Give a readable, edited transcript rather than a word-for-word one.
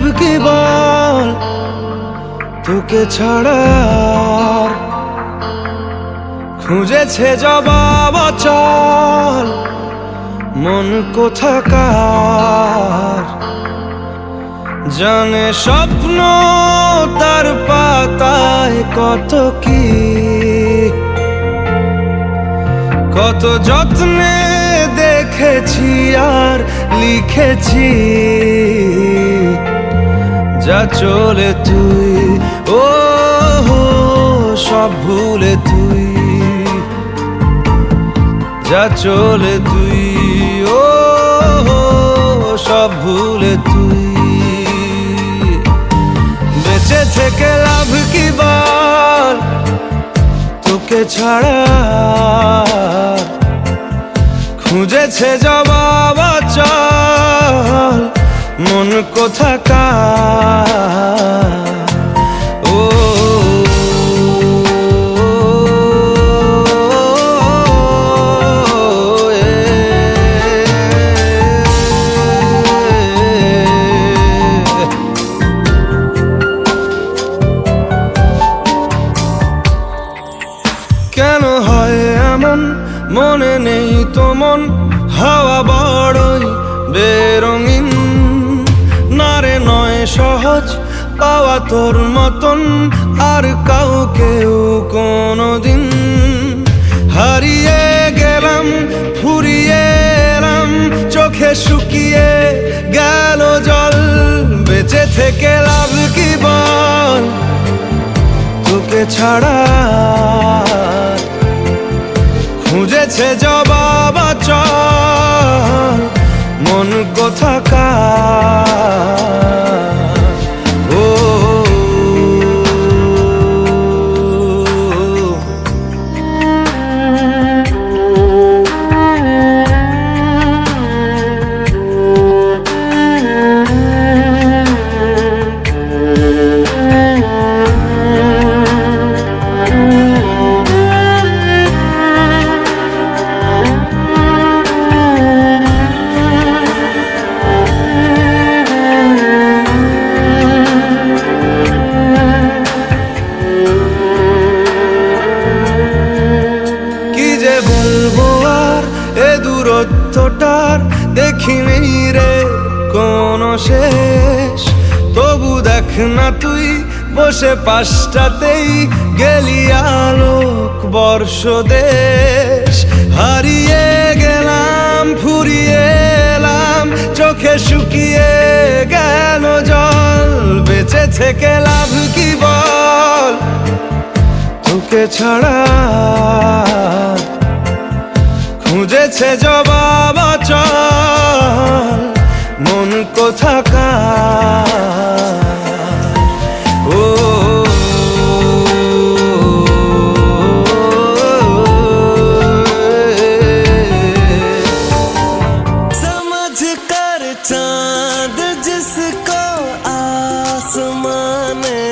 লাভ কি বল তোকে ছাড়া আর? খুঁজেছে জবাব অচল মন কোথাকার। জানে স্বপ্ন তার পাতায় কত কি, কত যত্নে দেখেছি আর লিখেছি। যা চলে তুই ও সব ভুলে তুই, যা চলে তুই ও সব ভুলে তুই। বেঁচে থেকে লাভ কি বল তোকে ছাড়া? খুঁজেছে জবাব অচল মন কোথাকার। ও কেন হয় এমন মনে নেই তো মন? হাওয়া বড়ই বেরঙিন, না রে নয় সহজ পাওয়া তোর মতন আর কাউকেও কোনোদিন। হারিয়ে গেলাম ফুরিয়ে এলাম, চোখে শুকিয়ে গেল জল। বেঁচে থেকে লাভ কি বল তোকে ছাড়া? খুঁজেছে জবাব অচল মন কোথাকার। ও দূরত্বটার দেখিনি রে কোনো শেষ। তবু দেখ না তুই বসে পাশটাতেই গেলি আলোক বর্ষ দেশ। হারিয়ে গেলাম ফুরিয়ে এলাম, চোখে শুকিয়ে গেল জল। বেঁচে থেকে লাভ কি বল তোকে ছাড়া? খুঁজেছে জবাব অচল মন কোথাকার। ও समझ कर चांद जिसको आसमां ने